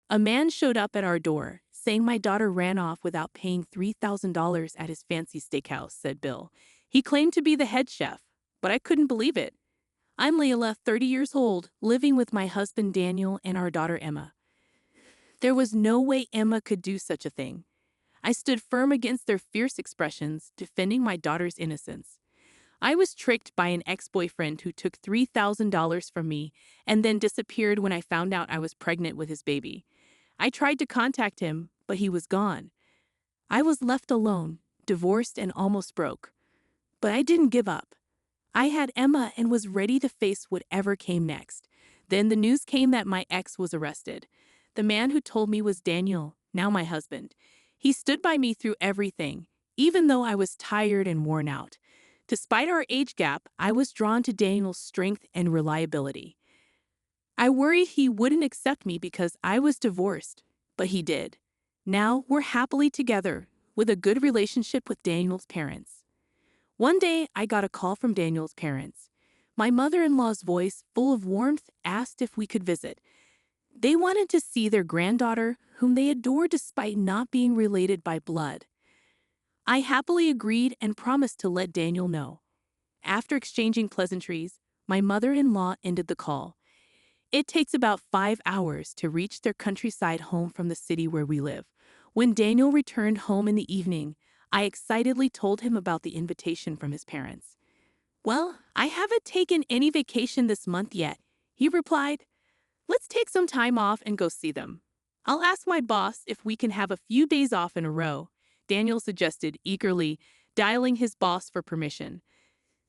A man showed up at our door, saying my daughter ran off without paying $3,000 at his fancy steakhouse, said Bill. He claimed to be the head chef, but I couldn't believe it. I'm Layla, 30 years old, living with my husband Daniel and our daughter Emma. There was no way Emma could do such a thing. I stood firm against their fierce expressions, defending my daughter's innocence. I was tricked by an ex-boyfriend who took $3,000 from me and then disappeared when I found out I was pregnant with his baby. I tried to contact him, but he was gone. I was left alone, divorced and almost broke. But I didn't give up. I had Emma and was ready to face whatever came next. Then the news came that my ex was arrested. The man who told me was Daniel, now my husband. He stood by me through everything, even though I was tired and worn out. Despite our age gap, I was drawn to Daniel's strength and reliability. I worried he wouldn't accept me because I was divorced, but he did. Now we're happily together, with a good relationship with Daniel's parents. One day, I got a call from Daniel's parents. My mother-in-law's voice, full of warmth, asked if we could visit. They wanted to see their granddaughter, whom they adore despite not being related by blood. I happily agreed and promised to let Daniel know. After exchanging pleasantries, my mother-in-law ended the call. It takes about 5 hours to reach their countryside home from the city where we live. When Daniel returned home in the evening, I excitedly told him about the invitation from his parents. "Well, I haven't taken any vacation this month yet," he replied. "Let's take some time off and go see them. I'll ask my boss if we can have a few days off in a row," Daniel suggested eagerly, dialing his boss for permission.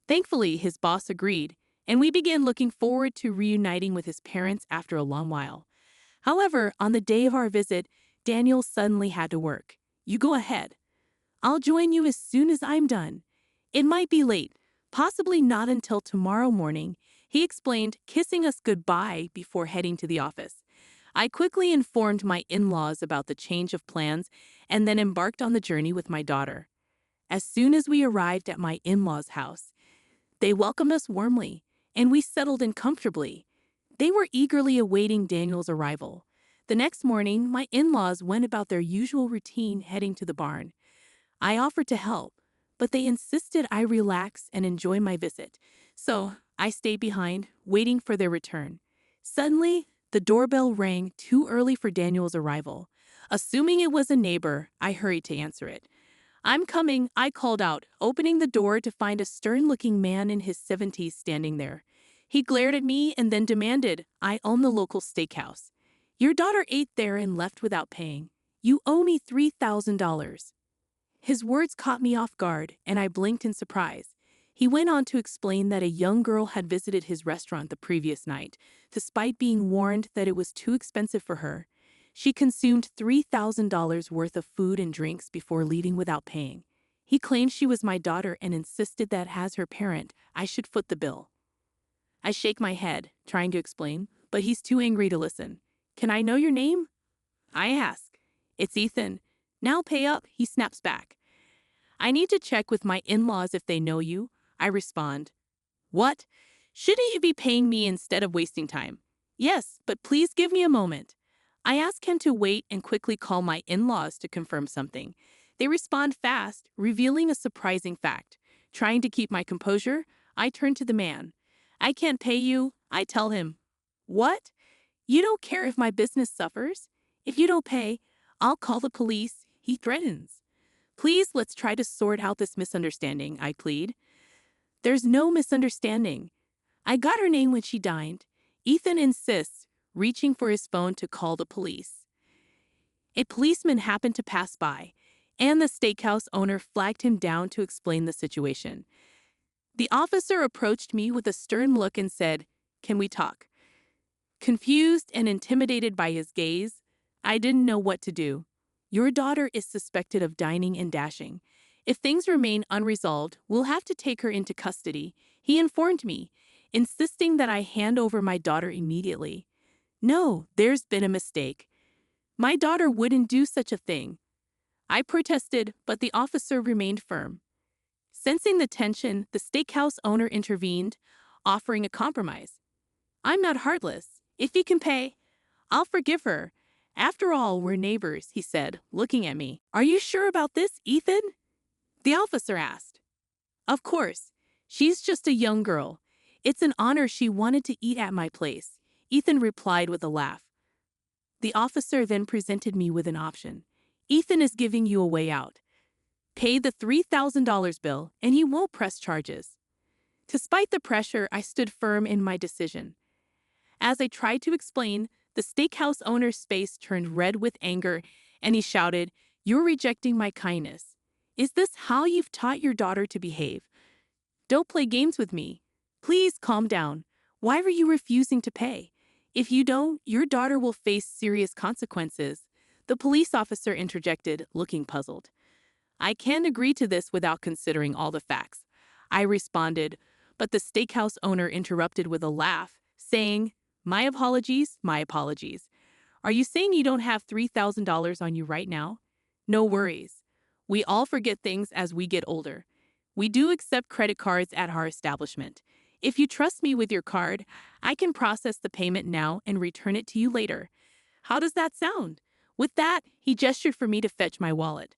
Thankfully, his boss agreed, and we began looking forward to reuniting with his parents after a long while. However, on the day of our visit, Daniel suddenly had to work. "You go ahead. I'll join you as soon as I'm done. It might be late, possibly not until tomorrow morning," he explained, kissing us goodbye before heading to the office. I quickly informed my in-laws about the change of plans and then embarked on the journey with my daughter. As soon as we arrived at my in-laws' house, they welcomed us warmly, and we settled in comfortably. They were eagerly awaiting Daniel's arrival. The next morning, my in-laws went about their usual routine, heading to the barn. I offered to help, but they insisted I relax and enjoy my visit, so I stayed behind, waiting for their return. Suddenly, the doorbell rang too early for Daniel's arrival. Assuming it was a neighbor, I hurried to answer it. "I'm coming," I called out, opening the door to find a stern-looking man in his 70s standing there. He glared at me and then demanded, "I own the local steakhouse. Your daughter ate there and left without paying. You owe me $3,000. His words caught me off guard, and I blinked in surprise. He went on to explain that a young girl had visited his restaurant the previous night. Despite being warned that it was too expensive for her, she consumed $3,000 worth of food and drinks before leaving without paying. He claimed she was my daughter and insisted that as her parent, I should foot the bill. I shake my head, trying to explain, but he's too angry to listen. "Can I know your name?" I ask. "It's Ethan. Now pay up," he snaps back. "I need to check with my in-laws if they know you," I respond. "What? Shouldn't you be paying me instead of wasting time?" "Yes, but please give me a moment." I ask him to wait and quickly call my in-laws to confirm something. They respond fast, revealing a surprising fact. Trying to keep my composure, I turn to the man. "I can't pay you," I tell him. "What? You don't care if my business suffers? If you don't pay, I'll call the police," he threatens. "Please, let's try to sort out this misunderstanding," I plead. "There's no misunderstanding. I got her name when she dined," Ethan insists, reaching for his phone to call the police. A policeman happened to pass by, and the steakhouse owner flagged him down to explain the situation. The officer approached me with a stern look and said, "Can we talk?" Confused and intimidated by his gaze, I didn't know what to do. "Your daughter is suspected of dining and dashing. If things remain unresolved, we'll have to take her into custody," he informed me, insisting that I hand over my daughter immediately. "No, there's been a mistake. My daughter wouldn't do such a thing." I protested, but the officer remained firm. Sensing the tension, the steakhouse owner intervened, offering a compromise. "I'm not heartless. If you can pay, I'll forgive her. After all, we're neighbors, he said, looking at me. Are you sure about this, Ethan? The officer asked. Of course. She's just a young girl. It's an honor she wanted to eat at my place, Ethan replied with a laugh. The officer then presented me with an option. Ethan is giving you a way out. Pay the $3,000 bill and he won't press charges. Despite the pressure, I stood firm in my decision. As I tried to explain, the steakhouse owner's face turned red with anger and he shouted, "You're rejecting my kindness. Is this how you've taught your daughter to behave? Don't play games with me. Please calm down. Why are you refusing to pay? If you don't, your daughter will face serious consequences." The police officer interjected, looking puzzled. I can't agree to this without considering all the facts, I responded, but the steakhouse owner interrupted with a laugh, saying, My apologies. Are you saying you don't have $3,000 on you right now? No worries. We all forget things as we get older. We do accept credit cards at our establishment. If you trust me with your card, I can process the payment now and return it to you later. How does that sound? With that, he gestured for me to fetch my wallet.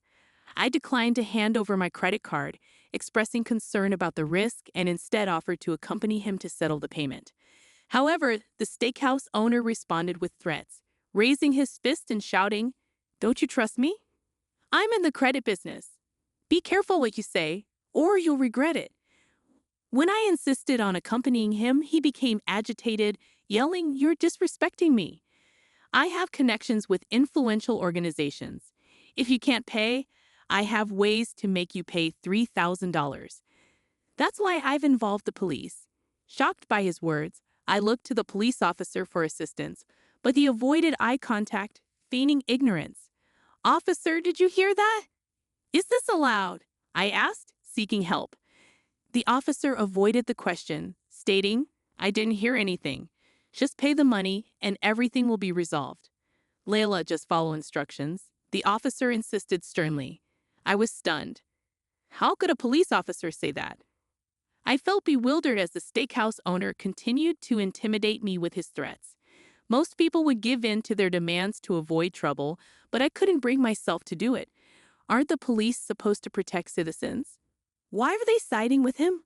I declined to hand over my credit card, expressing concern about the risk and instead offered to accompany him to settle the payment. However, the steakhouse owner responded with threats, raising his fist and shouting, Don't you trust me? I'm in the credit business. Be careful what you say, or you'll regret it. When I insisted on accompanying him, he became agitated, yelling, You're disrespecting me. I have connections with influential organizations. If you can't pay, I have ways to make you pay $3,000. That's why I've involved the police. Shocked by his words, I looked to the police officer for assistance, but he avoided eye contact, feigning ignorance. Officer, did you hear that? Is this allowed? I asked, seeking help. The officer avoided the question, stating, I didn't hear anything. Just pay the money and everything will be resolved. Layla, just follow instructions. The officer insisted sternly. I was stunned. How could a police officer say that? I felt bewildered as the steakhouse owner continued to intimidate me with his threats. Most people would give in to their demands to avoid trouble, but I couldn't bring myself to do it. Aren't the police supposed to protect citizens? Why are they siding with him?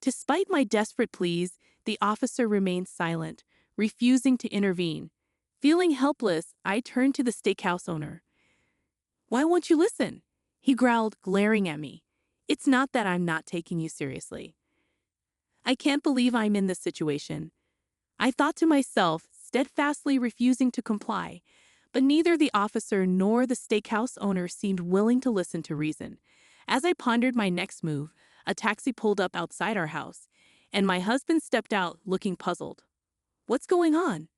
Despite my desperate pleas, the officer remained silent, refusing to intervene. Feeling helpless, I turned to the steakhouse owner. Why won't you listen? He growled, glaring at me. It's not that I'm not taking you seriously. I can't believe I'm in this situation. I thought to myself, steadfastly refusing to comply, but neither the officer nor the steakhouse owner seemed willing to listen to reason. As I pondered my next move, a taxi pulled up outside our house, and my husband stepped out, looking puzzled. What's going on?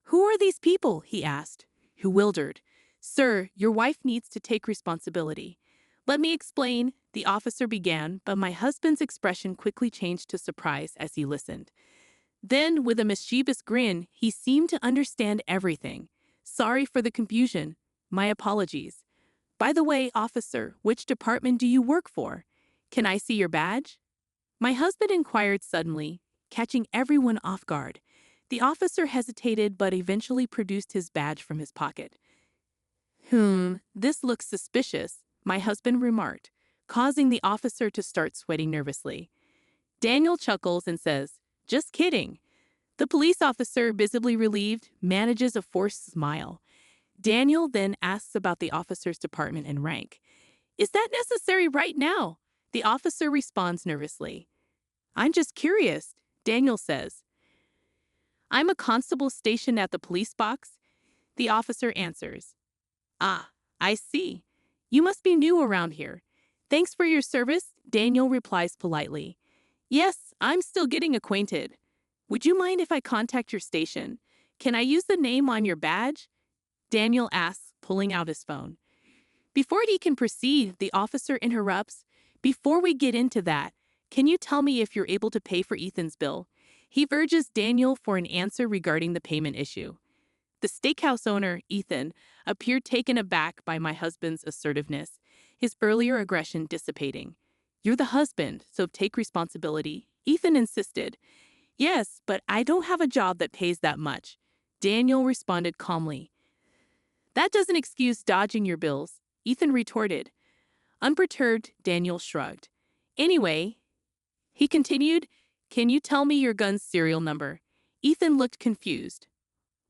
Who are these people? He asked, bewildered. Sir, your wife needs to take responsibility. Let me explain, the officer began, but my husband's expression quickly changed to surprise as he listened. Then, with a mischievous grin, he seemed to understand everything. Sorry for the confusion. My apologies. By the way, officer, which department do you work for? Can I see your badge? My husband inquired suddenly, catching everyone off guard. The officer hesitated but eventually produced his badge from his pocket. This looks suspicious, my husband remarked, causing the officer to start sweating nervously. Daniel chuckles and says, Just kidding. The police officer, visibly relieved, manages a forced smile. Daniel then asks about the officer's department and rank. Is that necessary right now? The officer responds nervously. I'm just curious, Daniel says. I'm a constable stationed at the police box. The officer answers. Ah, I see. You must be new around here. Thanks for your service, Daniel replies politely. Yes, I'm still getting acquainted. Would you mind if I contact your station? Can I use the name on your badge? Daniel asks, pulling out his phone. Before he can proceed, the officer interrupts. Before we get into that, can you tell me if you're able to pay for Ethan's bill? He urges Daniel for an answer regarding the payment issue. The steakhouse owner, Ethan, appeared taken aback by my husband's assertiveness, his earlier aggression dissipating. You're the husband, so take responsibility, Ethan insisted. Yes, but I don't have a job that pays that much, Daniel responded calmly. That doesn't excuse dodging your bills, Ethan retorted. Unperturbed, Daniel shrugged. Anyway, he continued, can you tell me your gun's serial number? Ethan looked confused.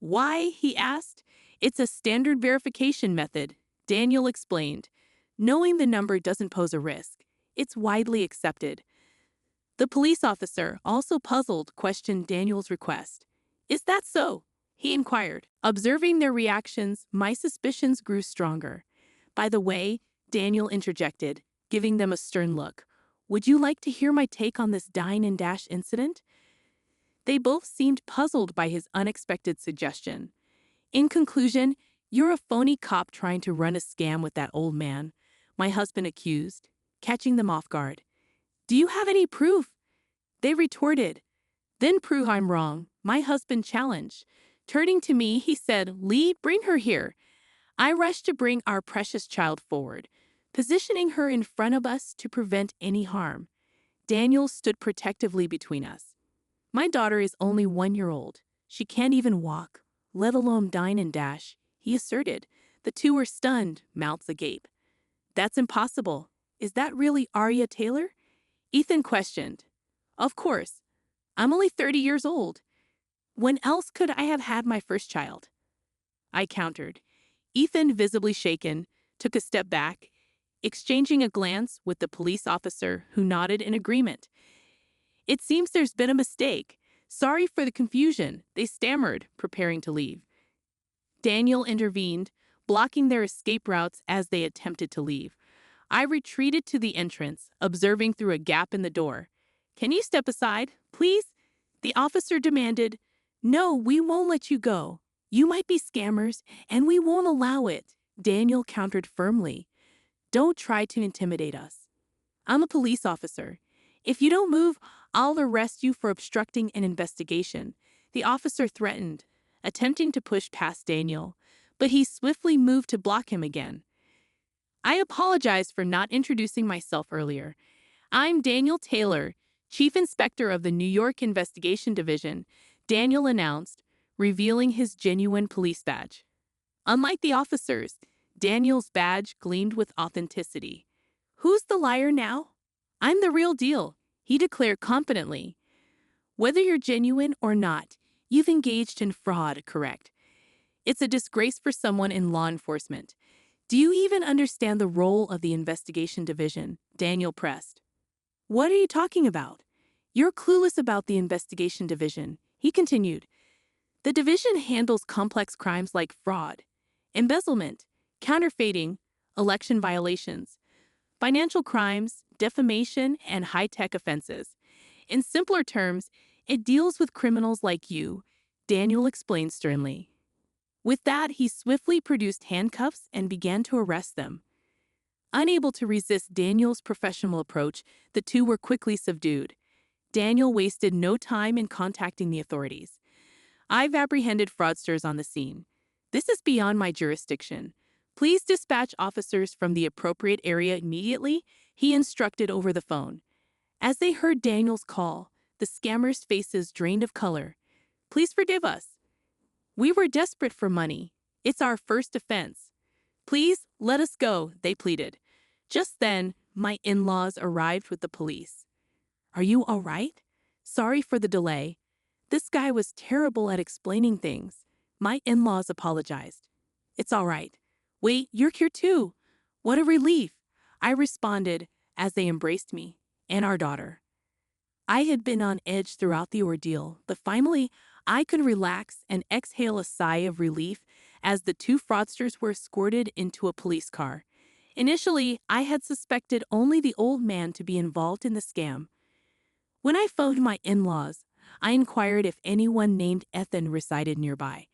Why? He asked. It's a standard verification method, Daniel explained. Knowing the number doesn't pose a risk. It's widely accepted. The police officer, also puzzled, questioned Daniel's request. Is that so? He inquired. Observing their reactions, my suspicions grew stronger. By the way, Daniel interjected, giving them a stern look. Would you like to hear my take on this dine and dash incident? They both seemed puzzled by his unexpected suggestion. In conclusion, you're a phony cop trying to run a scam with that old man, my husband accused, catching them off guard. Do you have any proof? They retorted. Then prove I'm wrong, my husband challenged. Turning to me, he said, Lee, bring her here. I rushed to bring our precious child forward, positioning her in front of us to prevent any harm. Daniel stood protectively between us. My daughter is only 1 year old. She can't even walk, let alone dine and dash, he asserted. The two were stunned, mouths agape. That's impossible. Is that really AITA Taylor? Ethan questioned. Of course. I'm only 30 years old. When else could I have had my first child? I countered. Ethan, visibly shaken, took a step back, exchanging a glance with the police officer who nodded in agreement. It seems there's been a mistake. Sorry for the confusion, they stammered, preparing to leave. Daniel intervened, blocking their escape routes as they attempted to leave. I retreated to the entrance, observing through a gap in the door. Can you step aside, please? The officer demanded. No, we won't let you go. You might be scammers, and we won't allow it, Daniel countered firmly. Don't try to intimidate us. I'm a police officer. If you don't move, I'll arrest you for obstructing an investigation, the officer threatened, attempting to push past Daniel, but he swiftly moved to block him again. I apologize for not introducing myself earlier. I'm Daniel Taylor, Chief Inspector of the New York Investigation Division, Daniel announced, revealing his genuine police badge. Unlike the officers, Daniel's badge gleamed with authenticity. Who's the liar now? I'm the real deal, he declared confidently. Whether you're genuine or not, you've engaged in fraud, correct? It's a disgrace for someone in law enforcement. Do you even understand the role of the investigation division? Daniel pressed. What are you talking about? You're clueless about the investigation division, he continued. The division handles complex crimes like fraud, embezzlement, counterfeiting, election violations, financial crimes, defamation, and high-tech offenses. In simpler terms, it deals with criminals like you, Daniel explained sternly. With that, he swiftly produced handcuffs and began to arrest them. Unable to resist Daniel's professional approach, the two were quickly subdued. Daniel wasted no time in contacting the authorities. I've apprehended fraudsters on the scene. This is beyond my jurisdiction. Please dispatch officers from the appropriate area immediately, he instructed over the phone. As they heard Daniel's call, the scammers' faces drained of color. Please forgive us. We were desperate for money. It's our first offense. Please let us go, they pleaded. Just then, my in-laws arrived with the police. Are you all right? Sorry for the delay. This guy was terrible at explaining things. My in-laws apologized. It's all right. Wait, you're here too. What a relief, I responded as they embraced me and our daughter. I had been on edge throughout the ordeal, but finally, I could relax and exhale a sigh of relief as the two fraudsters were escorted into a police car. Initially, I had suspected only the old man to be involved in the scam. When I phoned my in-laws, I inquired if anyone named Ethan resided nearby.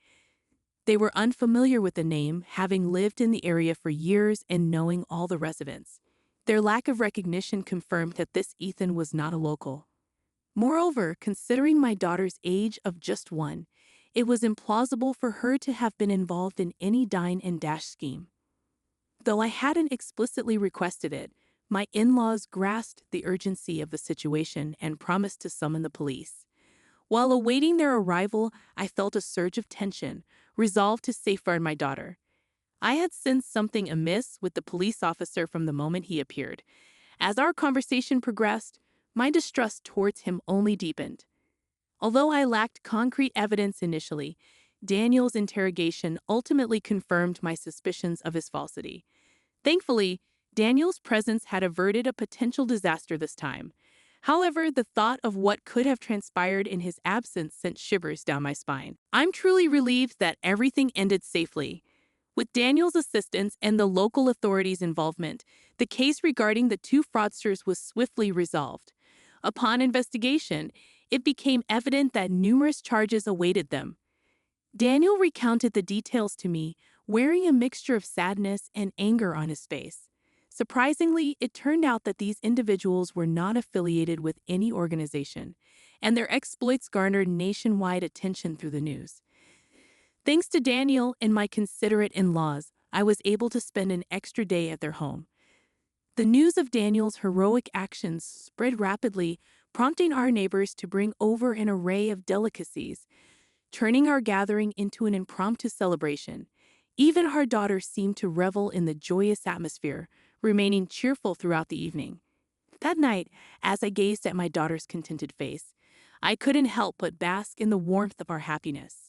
They were unfamiliar with the name, having lived in the area for years and knowing all the residents. Their lack of recognition confirmed that this Ethan was not a local. Moreover, considering my daughter's age of just 1, it was implausible for her to have been involved in any dine and dash scheme. Though I hadn't explicitly requested it, my in-laws grasped the urgency of the situation and promised to summon the police. While awaiting their arrival, I felt a surge of tension, resolved to safeguard my daughter. I had sensed something amiss with the police officer from the moment he appeared. As our conversation progressed, my distrust towards him only deepened. Although I lacked concrete evidence initially, Daniel's interrogation ultimately confirmed my suspicions of his falsity. Thankfully, Daniel's presence had averted a potential disaster this time. However, the thought of what could have transpired in his absence sent shivers down my spine. I'm truly relieved that everything ended safely. With Daniel's assistance and the local authorities' involvement, the case regarding the two fraudsters was swiftly resolved. Upon investigation, it became evident that numerous charges awaited them. Daniel recounted the details to me, wearing a mixture of sadness and anger on his face. Surprisingly, it turned out that these individuals were not affiliated with any organization, and their exploits garnered nationwide attention through the news. Thanks to Daniel and my considerate in-laws, I was able to spend an extra day at their home. The news of Daniel's heroic actions spread rapidly, prompting our neighbors to bring over an array of delicacies, turning our gathering into an impromptu celebration. Even our daughter seemed to revel in the joyous atmosphere, remaining cheerful throughout the evening. That night, as I gazed at my daughter's contented face, I couldn't help but bask in the warmth of our happiness.